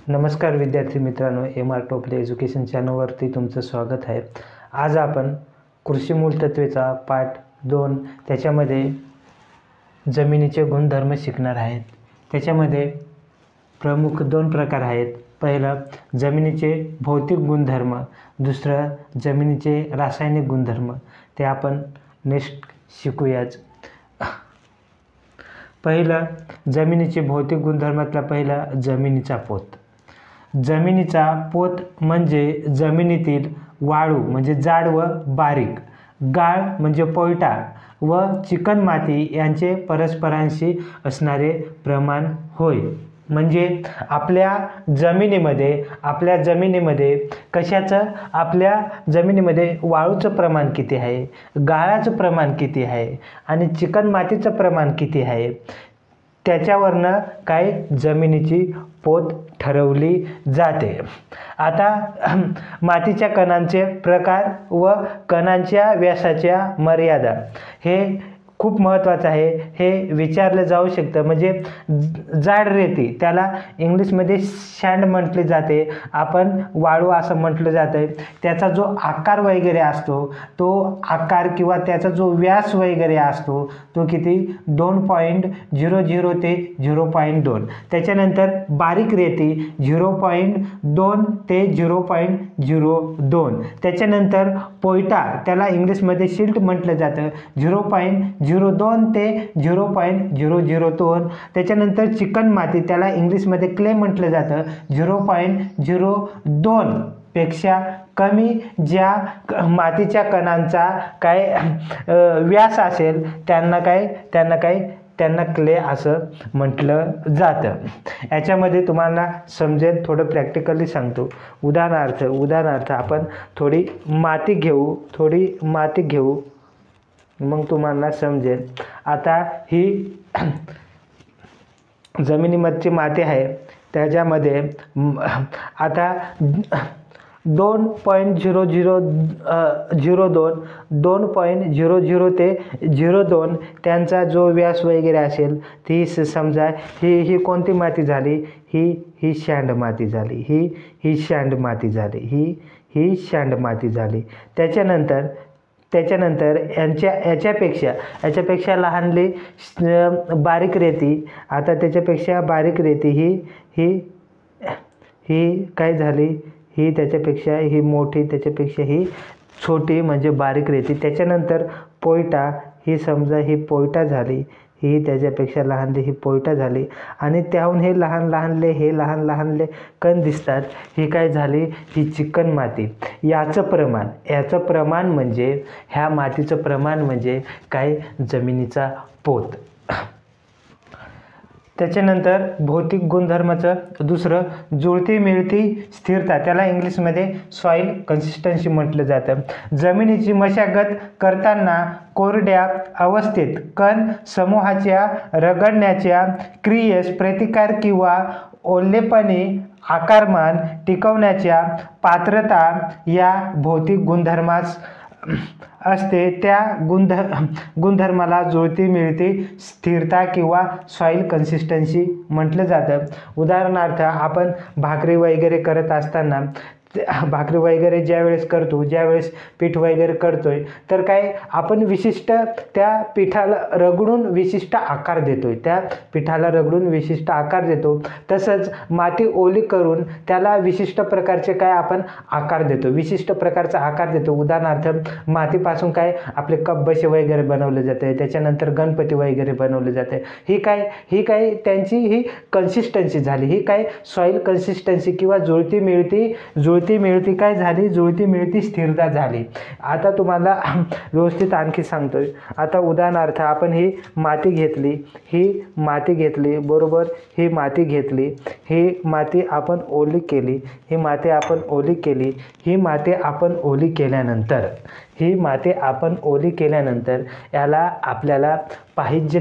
नमस्कार विद्यार्थी मित्रांनो, MR टोपले एज्युकेशन चॅनलवरती तुमचं स्वागत आहे। आज आपण कृषी मूलतत्वेचा पाठ 2 त्याच्यामध्ये जमिनीचे गुणधर्म शिकणार आहेत। त्याच्यामध्ये प्रमुख 2 प्रकार आहेत। पहिला जमिनीचे भौतिक गुणधर्म, दुसरा जमिनीचे रासायनिक गुणधर्म। ते आपण नेक्स्ट शिकूयाच। पहिला जमिनीचे भौतिक गुणधर्मातला पहिला जमिनीचा पोत। जमिनीचा पोत म्हणजे जमिनीतील वाळू म्हणजे जाड व बारीक, गाळ म्हणजे पोयटा व चिकणमाती यांचे परस्परांशी असणारे प्रमाण होय। म्हणजे आपल्या जमिनीमध्ये कशाचं, आपल्या जमिनीमध्ये वाळूचं प्रमाण किती आहे, गाळाचं प्रमाण किती आहे आणि चिकणमातीचं प्रमाण किती आहे, त्याच्यावरनं काय जमिनीची पोत ठरवली जाते। आता मातीच्या कणांचे प्रकार व कणांच्या व्यासाच्या मर्यादा हे खूप महत्त्वाचं आहे। हे विचारलं जाऊ शकतं। म्हणजे जाड रेती त्याला इंग्लिशमध्ये सँड म्हटले जाते, आपण वाळू असं म्हटलं जातं। त्याचा जो आकार वगैरे असतो, तो आकार किंवा त्याचा जो व्यास वगैरे असतो तो किती 2.00 ते 0.2। त्याच्यानंतर बारीक रेती 0.2 ते 0.02। त्याच्यानंतर पोयटा त्याला इंग्लिशमध्ये शिल्ट म्हटलं जातं, 0.02 ते 0.002। त्याच्यानंतर चिकणमाती त्याला इंग्लिशमध्ये क्ले म्हटलं जातं, 0.02 पेक्षा कमी ज्या मातीच्या कणांचा काय व्यास असेल त्यांना क्ले असं म्हटलं जातं। याच्यामध्ये तुम्हाला समजेल, थोडं प्रॅक्टिकली सांगतो। उदाहरणार्थ आपण थोडी माती घेऊ, मग तुम्हाला समजेल। आता ही जमिनीमध्ये माती आहे, त्याच्यामध्ये आता 2.00 ते 02 त्यांचा जो व्यास वगैरे असेल, ती समजा ही कोणती माती झाली, ही सँड माती झाली, ही सँड माती झाली, ही सँड माती झाली। त्याच्यानंतर याच्यापेक्षा लहानली बारीक रेती, आता त्याच्यापेक्षा बारीक रेती ही काय झाली, ही त्याच्यापेक्षा ही मोठी, त्याच्यापेक्षा ही छोटी म्हणजे बारीक रेती। त्याच्यानंतर पोयटा, ही समजा ही पोयटा झाली, ही त्याच्यापेक्षा लहानली ही पोयटा झाली आणि त्याहून हे लहान लहानले कण दिसतात, ही काय झाली, ही चिकणमाती। याचं प्रमाण म्हणजे ह्या मातीचं प्रमाण म्हणजे काय, जमिनीचा पोत। त्याच्यानंतर भौतिक गुणधर्माचं दुसरं जुळती मिळती स्थिरता, त्याला इंग्लिशमध्ये सॉइल कन्सिस्टन्सी म्हटलं जातं। जमिनीची मशागत करताना कोरड्या अवस्थेत कण समूहाच्या रगडण्याच्या क्रियेस प्रतिकार किंवा ओलेपणी आकारमान टिकवण्याच्या पात्रता या भौतिक गुणधर्मास असते। त्या गुणधर्माला जुळती मिळती स्थिरता किंवा सॉइल कन्सिस्टन्सी म्हटलं जातं। उदाहरणार्थ आपण भाकरी वगैरे करत असताना, भाकरी वगैरे ज्यावेळेस पीठ वगैरे करतोय, तर काय आपण विशिष्ट त्या पिठाला रगडून विशिष्ट आकार देतो। तसंच माती ओली करून त्याला विशिष्ट प्रकारचे काय आपण आकार देतो, विशिष्ट प्रकारचा आकार देतो। उदाहरणार्थ मातीपासून काय आपले कप बसे वगैरे बनवले जाते, त्याच्यानंतर गणपती वगैरे बनवले जाते। ही काय त्यांची ही कन्सिस्टन्सी झाली, ही काय सॉइल कन्सिस्टन्सी किंवा जुळती मिळती काय झाली, जुळती मिळती स्थिरता झाली। आता तुम्हाला व्यवस्थित आणखी सांगतोय। आता उदाहरणार्थ आपण ही माती घेतली बरोबर, ही माती आपण ओली केल्यानंतर याला आपल्याला पाहिजे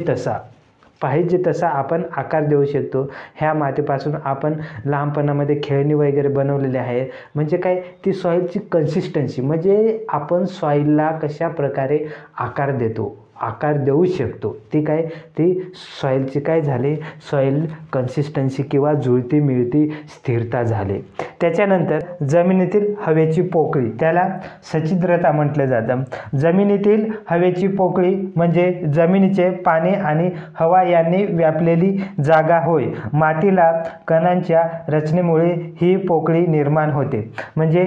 तसा आपण आकार देऊ शकतो। ह्या मातीपासून आपण लहानपणामध्ये खेळणी वगैरे बनवलेले आहेत। म्हणजे काय, ती सॉइलची कन्सिस्टन्सी म्हणजे आपण सॉइलला कशा प्रकारे आकार देतो, आकार देऊ शकतो, ती काय, ती सॉईलची काय झाले, सॉईल कन्सिस्टन्सी किंवा जुळती मिळती स्थिरता झाली. त्याच्यानंतर जमिनीतील हवेची पोकळी, त्याला सच्छिद्रता म्हटलं जातं. जमिनीतील हवेची पोकळी म्हणजे जमिनीचे पाणी आणि हवा यांनी व्यापलेली जागा होय. मातीला कणांच्या रचनेमुळे ही पोकळी निर्माण होते. म्हणजे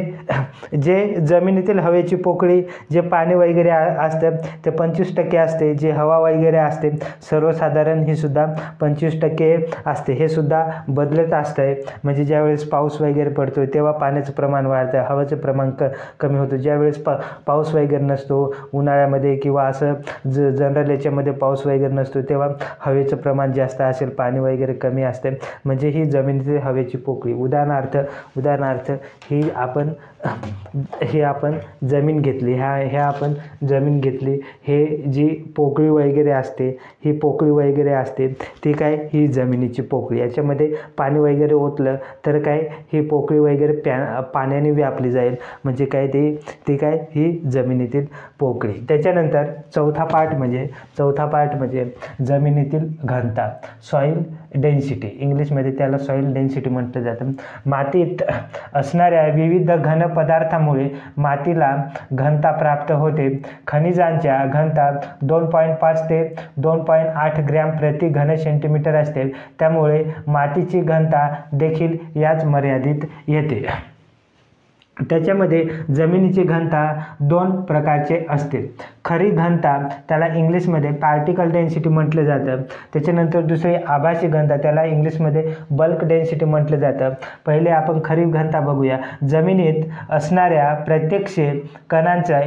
जे जमिनीतील हवेची पोकळी, जे पाणी वगैरे असतं ते 25% असते, जे हवा वगैरे असते सर्वसाधारण ही सुद्धा 25% असते. हे सुद्धा बदलत असतंय. म्हणजे ज्यावेळेस पाऊस वगैरे पडतो तेव्हा पाण्याचं प्रमाण वाढतं, हवेचं प्रमाण कमी होतं. ज्यावेळेस पाऊस वगैरे नसतो उन्हाळ्यामध्ये किंवा असं जनरल याच्यामध्ये पाऊस वगैरे नसतो तेव्हा हवेचं प्रमाण जास्त असेल, पाणी वगैरे कमी असते. म्हणजे ही जमिनीतील हवेची पोकळी. उदाहरणार्थ ही आपण जमीन घेतली, ह्या आपण जमीन घेतली, हे जी पोकळी वगैरे असते, ही पोकळी वगैरे असते ती काय, ही जमिनीची पोकळी. याच्यामध्ये पाणी वगैरे ओतलं तर काय, ही पोकळी वगैरे पाण्याने व्यापली जाईल. म्हणजे काय, ती काय, ही जमिनीतील पोकळी. त्याच्यानंतर चौथा पार्ट म्हणजे जमिनीतील घनता, सॉईल डेन्सिटी. इंग्लिशमध्ये त्याला सॉईल डेन्सिटी म्हटलं जातं. मातीत असणाऱ्या विविध घन पदार्थामुळे मातीला घनता प्राप्त होते. खनिजांच्या घनता 2.5 ते 2.8 ग्रॅम प्रति घन सेंटीमीटर असते. त्यामुळे मातीची घनता देखील याच मर्यादित येते. त्याच्यामध्ये जमिनीची घनता 2 प्रकारचे असते. खरी घनता, त्याला इंग्लिशमध्ये पार्टिकल डेन्सिटी म्हटलं जातं. त्याच्यानंतर दुसरी आभासी घनता, त्याला इंग्लिशमध्ये बल्क डेन्सिटी म्हटलं जातं. पहिले आपण खरी घनता बघूया. जमिनीत असणाऱ्या प्रत्यक्ष कणांचा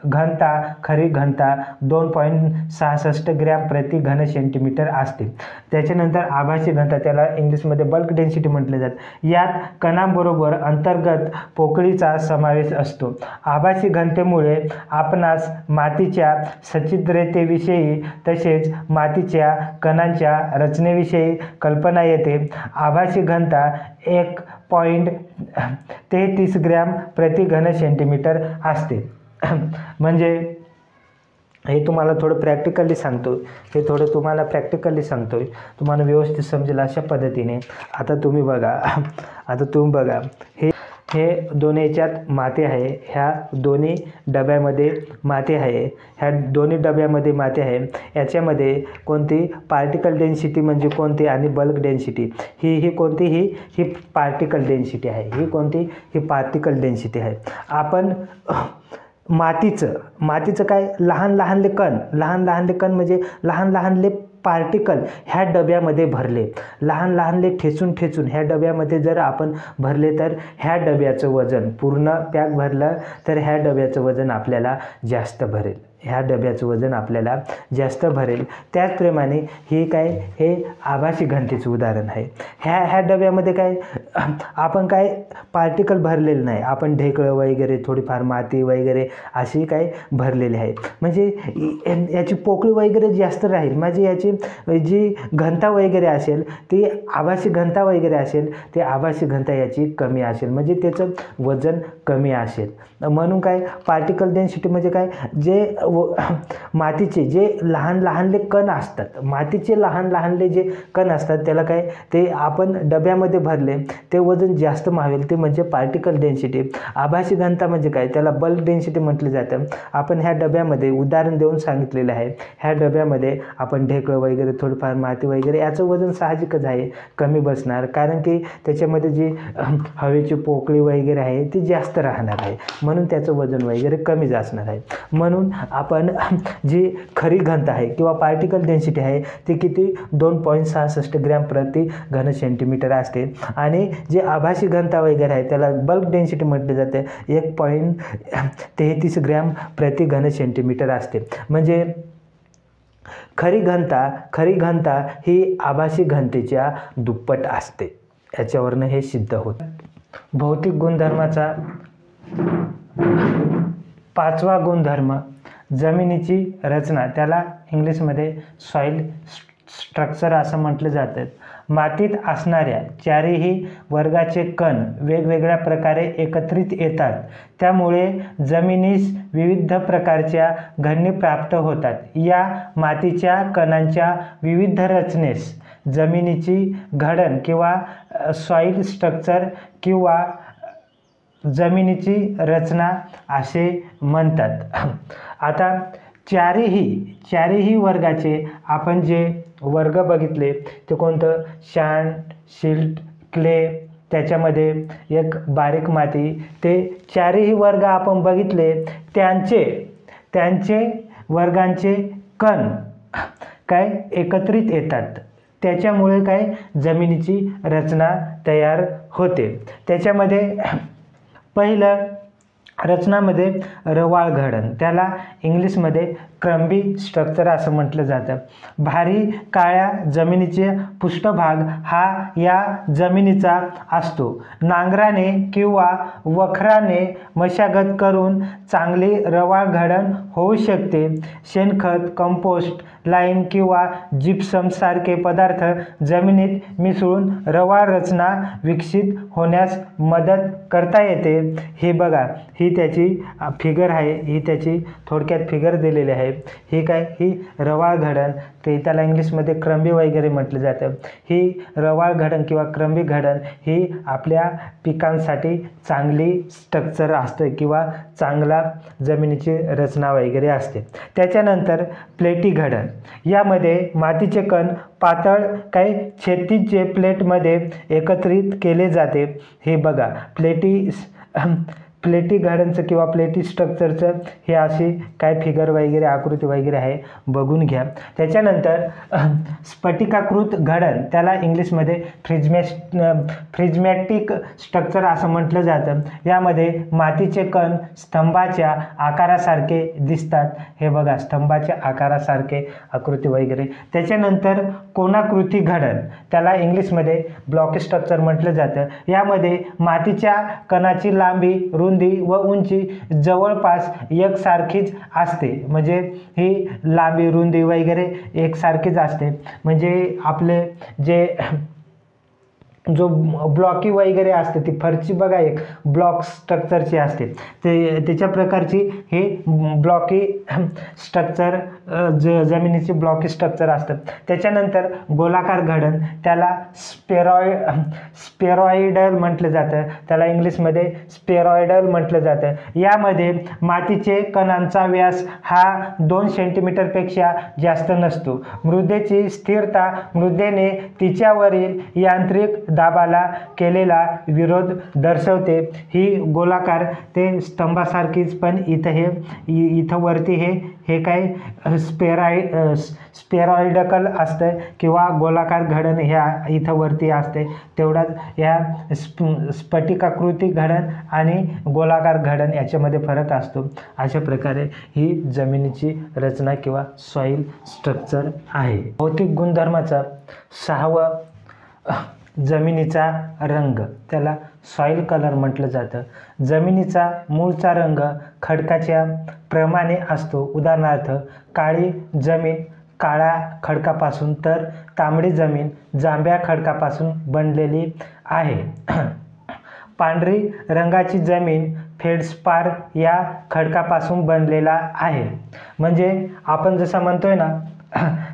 घनता, खरी घनता 2.66 ग्रॅम प्रति घन सेंटीमीटर असते. त्याच्यानंतर आभासी घनता, त्याला इंग्लिशमध्ये बल्क डेन्सिटी म्हटलं जातं. यात कणांबरोबर अंतर्गत पोकळीचा समावेश असतो. आभासी घनतेमुळे आपणास मातीच्या सच्छिद्रतेविषयी तसेच मातीच्या कणांच्या रचनेविषयी कल्पना येते. आभासी घनता 1.33 ग्रॅम प्रति घन सेंटीमीटर असते. म्हणजे हे तुम्हाला थोडं प्रॅक्टिकली सांगतो, तुम्हाला तुम्हाला व्यवस्थित समजेल अशा पद्धतीने. आता तुम्ही बघा, हे दोन्ही याच्यात माती आहे, ह्या दोन्ही डब्यामध्ये माती आहे, याच्यामध्ये कोणती पार्टिकल डेन्सिटी म्हणजे कोणती आणि बल्क डेन्सिटी ही कोणती, ही पार्टिकल डेन्सिटी आहे. ही पार्टिकल डेन्सिटी आहे. आपण मातीचं काय, लहान लहानले कण म्हणजे लहान लहानले पार्टिकल ह्या डब्यामध्ये भरले, लहान लहानले ठेचून ह्या डब्यामध्ये जर आपण भरले तर ह्या डब्याचं वजन, पूर्ण पॅक भरलं तर ह्या डब्याचं वजन आपल्याला जास्त भरेल. त्याचप्रमाणे हे आभासी घनतेचं उदाहरण आहे. ह्या डब्यामध्ये काय, आपण काय पार्टिकल भरलेलं नाही, आपण ढेकळं वगैरे, थोडीफार माती वगैरे अशी काय भरलेली आहे. म्हणजे याची पोकळी वगैरे जास्त राहील. म्हणजे याची जी घनता वगैरे असेल ती आभासी घनता वगैरे असेल, ती आभासी घनता याची कमी असेल. म्हणजे त्याचं वजन कमी असेल. म्हणून काय, पार्टिकल डेन्सिटी म्हणजे काय, जे मातीचे जे लहान लहानले कण असतात, त्याला काय, ते आपण डब्यामध्ये भरले ते वजन जास्त मावेल, ते म्हणजे पार्टिकल डेन्सिटी. आभासी घनता म्हणजे काय, त्याला बल्क डेन्सिटी म्हटलं जातं. आपण ह्या डब्यामध्ये उदाहरण देऊन सांगितलेलं आहे. ह्या डब्यामध्ये आपण ढेकळं वगैरे, थोडीफार माती वगैरे, याचं वजन साहजिकच आहे कमी बसणार, कारण की त्याच्यामध्ये जी हवेची पोकळी वगैरे आहे ती जास्त राहणार आहे, म्हणून त्याचं वजन वगैरे कमीच असणार आहे. म्हणून आपण जी खरी घनता आहे किंवा पार्टिकल डेन्सिटी आहे ती किती, 2.66 ग्रॅम प्रति घन सेंटीमीटर असते. आणि जे आभासी घनता वगैरे आहे त्याला बल्क डेन्सिटी म्हटले जाते, 1.33 ग्रॅम प्रति घन सेंटीमीटर असते. म्हणजे खरी घनता ही आभासी घनतेच्या दुप्पट असते. याच्यावरनं हे सिद्ध होतं. भौतिक गुणधर्माचा 5वा गुणधर्म, जमिनीची रचना, त्याला इंग्लिशमध्ये सॉईल स्ट्रक्चर असं म्हटलं जातं. मातीत असणाऱ्या चारही वर्गाचे कण वेगवेगळ्या प्रकारे एकत्रित येतात. त्यामुळे जमिनीस विविध प्रकारच्या घटने प्राप्त होतात. या मातीच्या कणांच्या विविध रचनेस जमिनीची घडण किंवा सॉइल स्ट्रक्चर किंवा जमिनीची रचना असे म्हणतात. आता चारही वर्गाचे आपण जे वर्ग बघितले ते कोणतं? सॅंड, सिल्ट, क्ले, त्याच्यामध्ये एक बारीक माती, ते चारही वर्ग आपण बघितले. त्यांचे वर्गांचे कण काय एकत्रित येतात. त्याच्यामुळे काय जमिनीची रचना तयार होते. त्याच्यामध्ये पहिलं रचनामध्ये रवाळ घडण, त्याला इंग्लिशमध्ये क्रम्बी स्ट्रक्चर असं म्हटलं जातं. भारी काळ्या जमिनीचे पृष्ठभाग हा या जमिनीचा असतो. नांगराने किंवा वखराने मशागत करून चांगली रवाळ घडण होऊ शकते. शेणखत, कंपोस्ट, लाईम किंवा जिप्सम सारखे पदार्थ जमिनीत मिसळून रवाळ रचना विकसित होण्यास मदत करता येते. हे बघा, ही त्याची फिगर आहे, ही त्याची थोडक्यात फिगर दिलेली आहे. ही काय? ही रवाळ घडण, ते त्याला इंग्लिशमध्ये क्रम्बी वगैरे म्हटलं जातं. ही रवाळ घडण किंवा क्रम्बी घडण ही आपल्या पिकांसाठी चांगली स्ट्रक्चर असते किंवा चांगला जमिनीची रचना वगैरे असते. त्याच्यानंतर प्लेटी घडण, यामध्ये मातीचे कण पातळ काही क्षैतिज प्लेटमध्ये एकत्रित केले जाते. हे बघा, प्लेटी घडणचं किंवा प्लेटी स्ट्रक्चरचं हे अशी काय फिगर वगैरे आकृती वगैरे आहे, बघून घ्या. त्याच्यानंतर स्फटिकाकृत घडण, त्याला इंग्लिशमध्ये प्रिझमॅटिक स्ट्रक्चर असं म्हटलं जातं. यामध्ये मातीचे कण स्तंभाच्या आकारासारखे दिसतात. हे बघा, स्तंभाच्या आकारासारखे आकृती वगैरे. त्याच्यानंतर कोनाकृती घडण, त्याला इंग्लिशमध्ये ब्लॉक स्ट्रक्चर म्हटलं जातं. यामध्ये मातीच्या कणाची लांबी, रुंदी व उंची जवळपास एकसारखीच असते. म्हणजे ही लांबी, रुंदी वगैरे एकसारखीच असते. म्हणजे आपले जो ब्लॉकी वगैरे असते ती फरची बघा, एक ब्लॉक स्ट्रक्चरची असते, त्याच्या प्रकारची हे ब्लॉकी स्ट्रक्चर जमिनीची ब्लॉकी स्ट्रक्चर असतं. त्याच्यानंतर गोलाकार घडण, त्याला स्पेरॉइडल म्हटलं जातं. त्याला इंग्लिशमध्ये स्पेरॉइडल म्हटलं जातं. यामध्ये मातीचे कणांचा व्यास हा 2 सेंटीमीटरपेक्षा जास्त नसतो. मृदेची स्थिरता, मृदेने तिच्यावरील यांत्रिक दाबाला केलेला विरोध दर्शवते. ही गोलाकार ते स्तंभासारखीच, पण इथं वरती हे काय स्पेरॉइडकल असतं किंवा गोलाकार घडण ह्या इथं वरती असते. तेवढाच या स्फटिकाकृती घडण आणि गोलाकार घडण याच्यामध्ये फरक असतो. अशा प्रकारे ही जमिनीची रचना किंवा सॉइल स्ट्रक्चर आहे. भौतिक गुणधर्माचा 6वा जमिनीचा रंग, त्याला सॉइल कलर म्हटलं जातं. जमिनीचा मूळचा रंग खडकाच्या प्रमाणे असतो. उदाहरणार्थ, काळी जमीन काळ्या खडकापासून तर तांबडी जमीन जांभ्या खडकापासून बनलेली आहे. पांढरी रंगाची जमीन फेल्डस्पार या खडकापासून बनलेला आहे. म्हणजे आपण जसं म्हणतोय ना,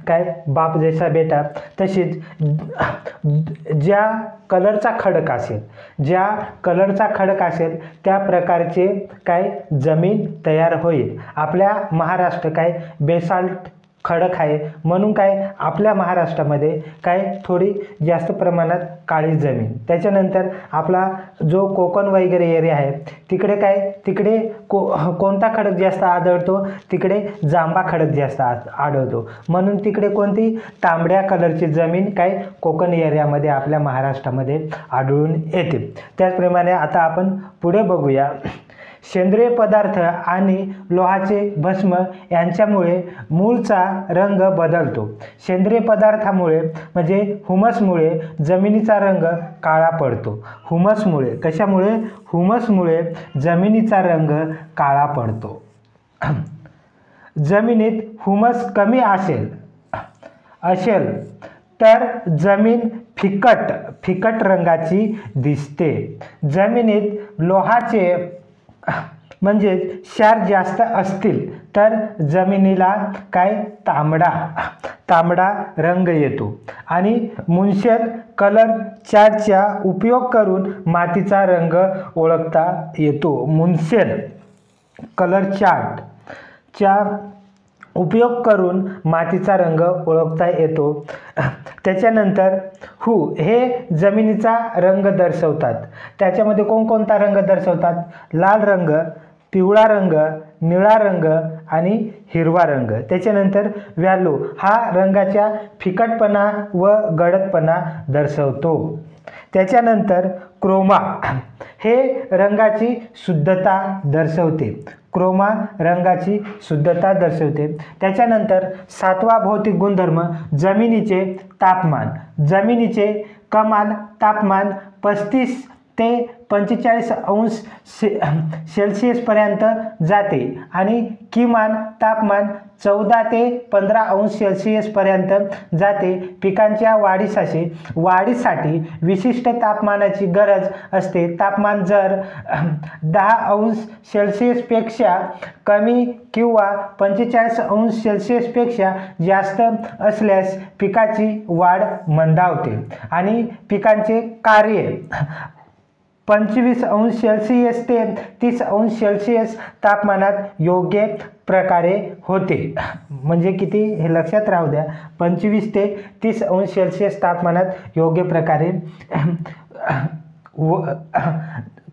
काय बाप जैसा बेटा, तशीच ज्या कलरचा खडक असेल त्या प्रकारचे काय जमीन तयार होईल. आपल्या महाराष्ट्र काय बेसाल्ट खडक आहे, म्हणून काय आपल्या महाराष्ट्रामध्ये काय थोडी जास्त प्रमाणात काळी जमीन. त्याच्यानंतर आपला जो कोकण वगैरे एरिया आहे तिकडे कोणता खडक जास्त आढळतो? तिकडे जांभा खडक जास्त आढळतो. म्हणून तिकडे कोणती तांबड्या कलरची जमीन काय कोकण एरियामध्ये आपल्या महाराष्ट्रामध्ये आढळून येते. त्याचप्रमाणे आता आपण पुढे बघूया. सेंद्रिय पदार्थ आणि लोहाचे भस्म यांच्यामुळे मूळचा रंग बदलतो. सेंद्रिय पदार्थामुळे म्हणजे हुमसमुळे जमिनीचा रंग काळा पडतो. हुमसमुळे, कशामुळे? हुमसमुळे जमिनीचा रंग काळा पडतो. जमिनीत हुमस कमी असेल तर जमीन फिकट रंगाची दिसते. जमिनीत लोहाचे म्हणजे क्षार जास्त असतील तर जमिनीला काय तांबडा रंग येतो. आणि मुन्शर कलर चार्टचा उपयोग करून मातीचा रंग ओळखता येतो. मुन्शर कलर चार्टचा उपयोग करून मातीचा रंग ओळखता येतो. त्याच्यानंतर हे जमिनीचा रंग दर्शवतात. त्याच्यामध्ये कोणकोणता रंग दर्शवतात? लाल रंग, पिवळा रंग, निळा रंग आणि हिरवा रंग. त्याच्यानंतर व्हॅल्यू हा रंगाच्या फिकटपणा व गडदपणा दर्शवतो. त्याच्यानंतर क्रोमा हे रंगाची शुद्धता दर्शवते. क्रोमा रंगाची शुद्धता दर्शवते. त्याच्यानंतर 7वा भौतिक गुणधर्म जमिनीचे तापमान. जमिनीचे कमाल तापमान 35 ते 45 अंश सेल्सिअसपर्यंत जाते आणि किमान तापमान 14 ते 15 अंश सेल्सिअसपर्यंत जाते. पिकांच्या वाढीसाठी विशिष्ट तापमानाची गरज असते. तापमान जर 10 अंश सेल्सिअसपेक्षा कमी किंवा 45 अंश सेल्सिअसपेक्षा जास्त असल्यास पिकाची वाढ मंदावते आणि पिकांचे कार्य 25 अंश सेल्सिअस ते 30 अंश सेल्सिअस तापमानात योग्य प्रकारे होते. म्हणजे किती हे लक्षात राहू द्या, 25 ते 30 अंश सेल्सिअस तापमानात योग्य प्रकारे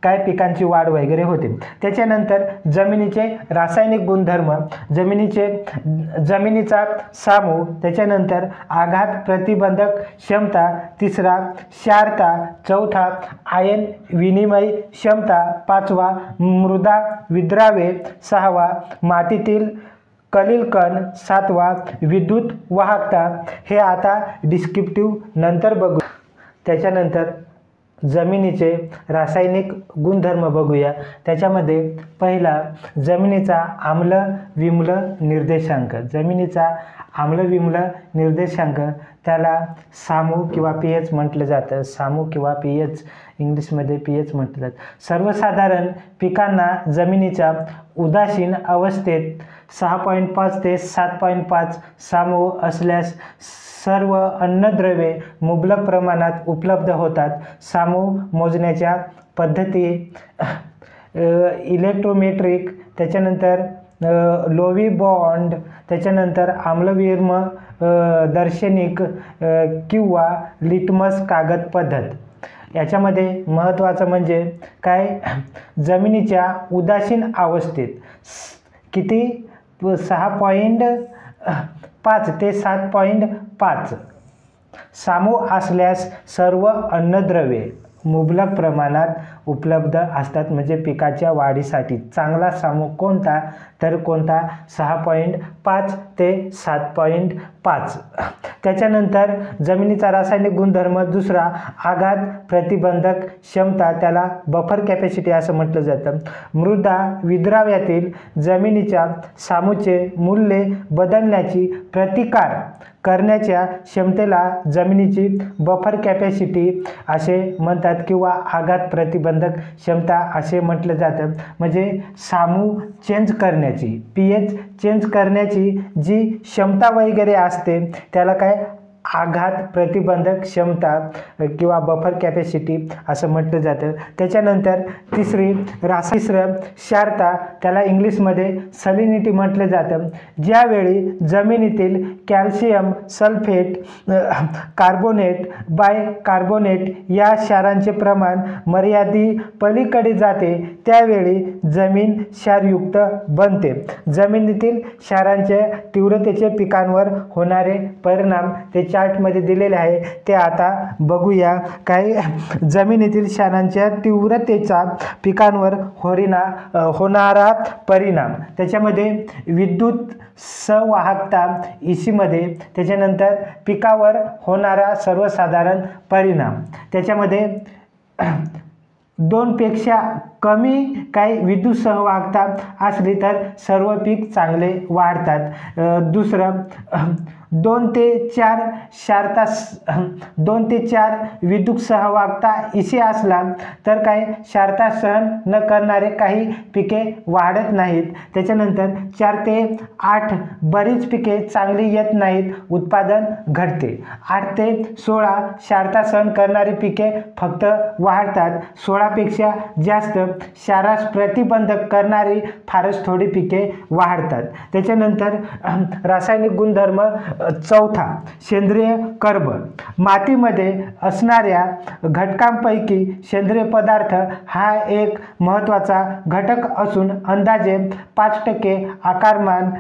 काय पिकांची वाढ वगैरे होते. त्याच्यानंतर जमिनीचे रासायनिक गुणधर्म. जमिनीचा सामू. त्याच्यानंतर आघात प्रतिबंधक क्षमता. तिसरा क्षारता. चौथा आयन विनिमय क्षमता. पाचवा मृदा विद्राव्ये. सहावा मातीतील कलिल कण. सातवा विद्युत वाहकता. हे आता डिस्क्रिप्टिव्ह नंतर बघू. त्याच्यानंतर जमिनीचे रासायनिक गुणधर्म बघूया. त्याच्यामध्ये पहिला जमिनीचा आम्ल विम्ल निर्देशांक. जमिनीचा आम्ल विम्ल निर्देशांक त्याला सामू किंवा pH म्हटलं जातं. सामू किंवा pH, इंग्लिशमध्ये pH म्हटलं जातं. सर्वसाधारण पिकांना जमिनीच्या उदासीन अवस्थेत 6.5 ते 7.5 सामू असल्यास सर्व अन्नद्रव्ये मुबलक प्रमाणात उपलब्ध होतात. सामू मोजण्याच्या पद्धती इलेक्ट्रोमेट्रिक, त्याच्यानंतर लोवी बॉन्ड, त्याच्यानंतर आम्लविर्म दर्शनिक किंवा लिटमस कागद पद्धत. याच्यामध्ये महत्त्वाचं म्हणजे काय, जमिनीच्या उदासीन अवस्थेत किती 6.5 ते 7.5 सामू असल्यास सर्व अन्नद्रव्ये मुबलक प्रमाणात उपलब्ध असतात. म्हणजे पिकाच्या वाढीसाठी चांगला सामू कोणता, तर कोणता 6.5 ते 7.5. त्याच्यानंतर जमिनीचा रासायनिक गुणधर्म दुसरा आघात प्रतिबंधक क्षमता, त्याला बफर कॅपॅसिटी असं म्हटलं जातं. मृदा विद्राव्यातील जमिनीच्या सामूचे मूल्य बदलण्याची प्रतिकार करण्याच्या क्षमतेला जमिनीची बफर कॅपॅसिटी असे म्हणतात किंवा आघात प्रतिबंधक क्षमता असे म्हटलं जातं. म्हणजे सामू चेंज करण्याची, pH चेंज करण्याची जी क्षमता वगैरे असते त्याला काय आघात प्रतिबंधक क्षमता किंवा बफर कॅपॅसिटी असं म्हटलं जातं. त्याच्यानंतर तिसरं क्षारता, त्याला इंग्लिशमध्ये सलिनिटी म्हटलं जातं. ज्यावेळी जमिनीतील कॅल्शियम सल्फेट, कार्बोनेट, बायकार्बोनेट या क्षारांचे प्रमाण मर्यादित पलीकडे जाते त्यावेळी जमीन क्षारयुक्त बनते. जमिनीतील क्षारांच्या तीव्रतेचे पिकांवर होणारे परिणाम ते चार्टमध्ये दिलेले आहे, ते आता बघूया. काय जमिनीतील क्षारांच्या तीव्रतेचा पिकांवर होणारा परिणाम. त्याच्यामध्ये विद्युत संवाहकता मध्ये. त्याच्यानंतर पिकावर होणारा सर्वसाधारण परिणाम. त्याच्यामध्ये 2 पेक्षा कमी काही विद्युत सहवाहकता असली तर सर्व पीक चांगले वाढतात. दुसरं 2 ते 4 विद्युत सहवाहकता इसे असला तर काही क्षारता सहन न करणारे काही पिके वाढत नाहीत. त्याच्यानंतर 4 ते 8 बरीच पिके चांगली येत नाहीत, उत्पादन घटते. 8 ते 16 क्षारता सहन करणारी पिके फक्त वाढतात. 16 पेक्षा जास्त क्षारास प्रतिबंधक करणारी फारच थोडी पिके वाढतात. त्याच्यानंतर रासायनिक गुणधर्म चौथा, सेंद्रिय कर्ब. मातीमध्ये असणाऱ्या घटकांपैकी सेंद्रिय पदार्थ हा एक महत्त्वाचा घटक असून अंदाजे 5% आकारमान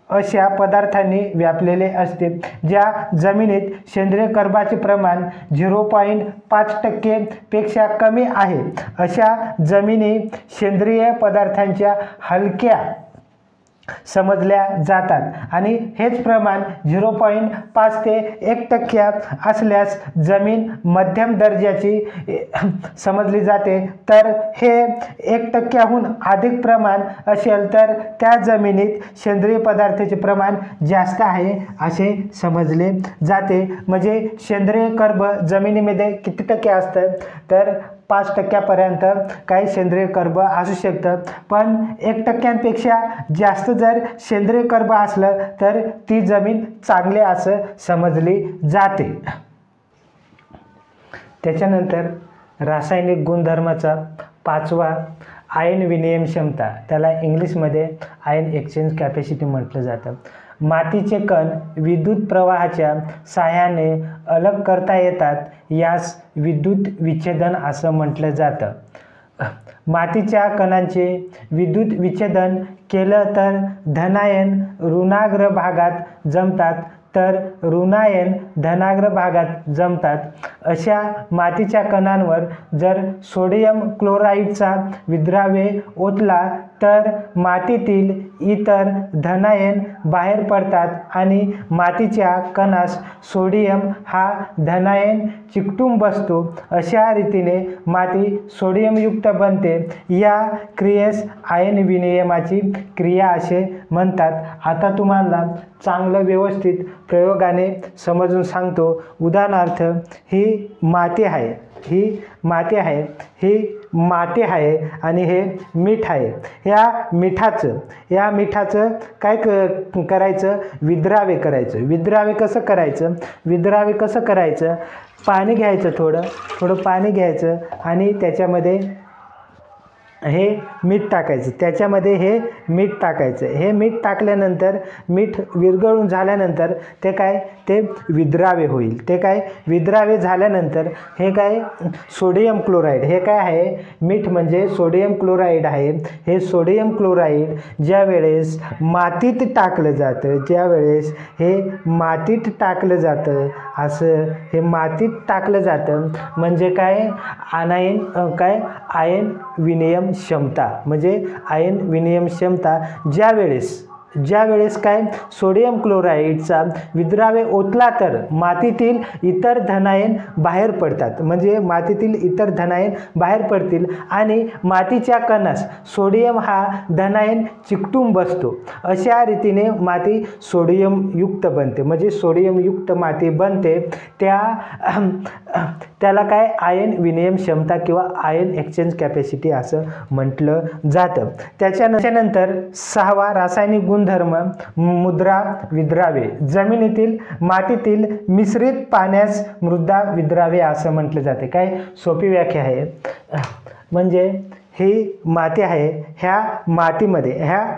अशा पदार्थांनी व्यापलेले असते. ज्या जमिनीत सेंद्रिय कर्बाचे प्रमाण 0.5% पेक्षा कमी आहे अशा जमिनी सेंद्रिय पदार्थांच्या हलक्या समजल्या जातात आणि हेच प्रमाण 0.5 ते 1% असल्यास जमीन मध्यम दर्जाची समजली जाते. तर हे 1%हून अधिक प्रमाण असेल तर त्या जमिनीत सेंद्रिय पदार्थाचे प्रमाण जास्त आहे असे समजले जाते. म्हणजे सेंद्रिय कर्ब जमिनीमध्ये किती टक्के असतं तर 5% काही सेंद्रिय कर्ब असू शकतं. पण 1%पेक्षा जास्त जर सेंद्रिय कर्ब असलं तर ती जमीन चांगली असं समजली जाते. त्याच्यानंतर रासायनिक गुणधर्माचा 5वा आयन विनिमय क्षमता, त्याला इंग्लिशमध्ये आयन एक्सचेंज कॅपॅसिटी म्हटलं जातं. मातीचे कण विद्युत प्रवाहाच्या साहाय्याने अलग करता येतात, यास विद्युत विच्छेदन असं म्हटलं जातं. मातीच्या कणांचे विद्युत विच्छेदन केलं तर धनायन ऋणाग्र भागात जमतात तर ऋणायन धनाग्र भागात जमतात. अशा मातीच्या कणांवर जर सोडियम क्लोराईडचा विद्राव्य ओतला तर मातीतील इतर धनायन बाहेर पडतात आणि मातीच्या कणास सोडियम हा धनायन चिकटून बसतो. अशा रीतीने माती सोडियमयुक्त बनते. या क्रियेस आयन विनिमयाची क्रिया असे म्हणतात. आता तुम्हाला चांगलं व्यवस्थित प्रयोगाने समजून सांगतो. उदाहरणार्थ ही माती आहे, ही माती आहे, ही माती आहे आणि हे मीठ आहे. या मिठाचं काय करायचं, विद्राव्य करायचं. विद्राव्य कसं करायचं, पाणी घ्यायचं, थोडं पाणी घ्यायचं आणि त्याच्यामध्ये हे मीठ टाकायचं, त्याच्यामध्ये हे मीठ टाकायचं. हे मीठ टाकल्यानंतर मीठ विरघळून झाल्यानंतर ते विद्राव्य होईल. विद्राव्य झाल्यानंतर हे सोडियम क्लोराईड, हे काय आहे, मीठ म्हणजे सोडियम क्लोराईड आहे. हे सोडियम क्लोराईड ज्या वेळेस मातीत टाकलं जातं असं हे मातीत टाकलं जातं म्हणजे आयन विनिमय क्षमता. म्हणजे आयन विनिमय क्षमता ज्या वेळेस सोडियम क्लोराईडचा विद्राव्य ओतला तर मातीतील इतर धनायन बाहेर पडतात. म्हणजे मातीतील इतर धनायन बाहेर पडतील आणि मातीच्या कणास सोडियम हा धनायन चिकटून बसतो. अशा रीतीने माती सोडियमयुक्त बनते. म्हणजे सोडियमयुक्त माती बनते. त्याला आयन विनिमय क्षमता किंवा आयन एक्सचेंज कॅपॅसिटी असं म्हटलं जातं. त्याच्यानंतर 6वा रासायनिक गुणधर्म मुद्रा विद्राव्य. जमिनीतील मातीतील मिश्रित पाण्यास मृदा विद्राव्य असं म्हटलं जाते. सोपी व्याख्या आहे. म्हणजे ही माती आहे, ह्या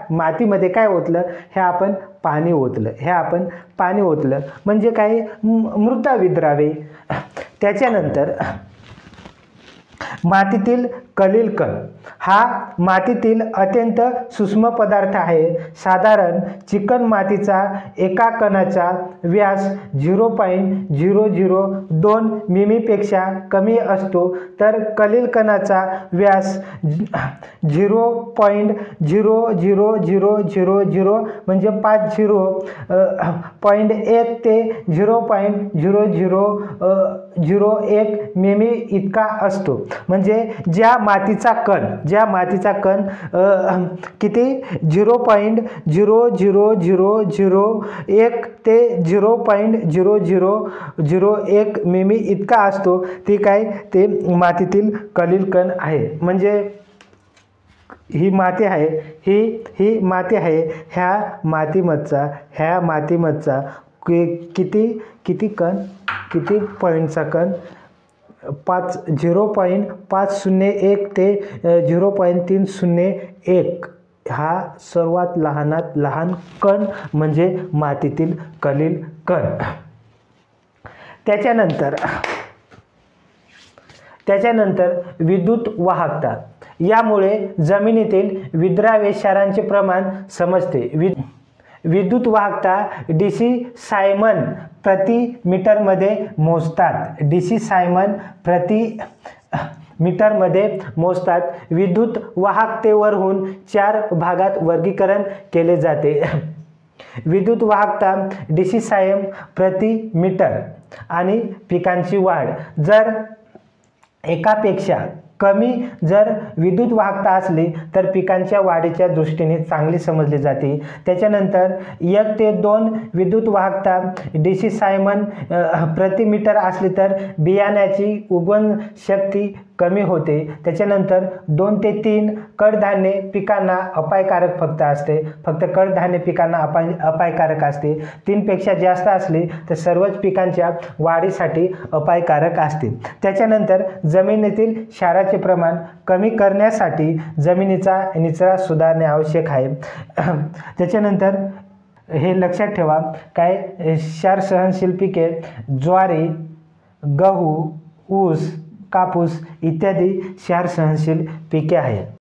मातीमध्ये काय ओतलं, हे आपण पाणी ओतलं म्हणजे मृदा विद्राव्य. त्याच्यानंतर मातीतील कलिल कण हा मातीतील अत्यंत सूक्ष्म पदार्थ आहे. साधारण चिकन मातीचा एका कणाचा व्यास 0.002 मिमीपेक्षा कमी असतो तर कलिल कणाचा व्यास 0.00000 म्हणजे 0.1 ते 0.0001 मिमी इतका असतो. म्हणजे ज्या मातीचा कण किती 0.00001 ते 0.0001 मिमी इतका असतो, ती काय ते मातीतील कलील कण आहे. म्हणजे ही माती आहे, ही माती आहे. ह्या मातीमधचा किती पॉईंटचा कण 0.501 ते 0.301 हा सर्वात लहानात लहान कण म्हणजे मातीतील कलील कण. त्याच्यानंतर विद्युत वाहकता. यामुळे जमिनीतील विद्राव्य क्षारांचे प्रमाण समजते. विद्युत वाहकता DC सायमन प्रति मीटरमध्ये मोजतात. DC सायमन प्रति मीटरमध्ये मोजतात. विद्युत वाहकतेवरून 4 भागात वर्गीकरण केले जाते. विद्युत वाहकता DC सायम प्रति मीटर आणि पिकांची वाढ. जर एकापेक्षा कमी जर विद्युत वाहकता असली तर पिकांच्या वाढीच्या दृष्टीने चांगली समजली जाते. त्याच्यानंतर 1 ते 2 विद्युत वाहकता DC सायमन प्रति मीटर असली तर बियाण्याची उगवण शक्ती कमी होते. त्याच्यानंतर 2 ते 3 कडधान्य पिकांना अपायकारक फक्त कडधान्य पिकांना अपायकारक असते. 3 पेक्षा जास्त असली तर सर्वच पिकांच्या वाढीसाठी अपायकारक असते. त्याच्यानंतर जमिनीतील क्षाराचे प्रमाण कमी करण्यासाठी जमिनीचा निचरा सुधारणे आवश्यक आहे. त्याच्यानंतर हे लक्षात ठेवा, काय क्षार सहनशील पिके ज्वारी, गहू, ऊस, कापूस इत्यादी क्षार सहनशील पिके आहेत.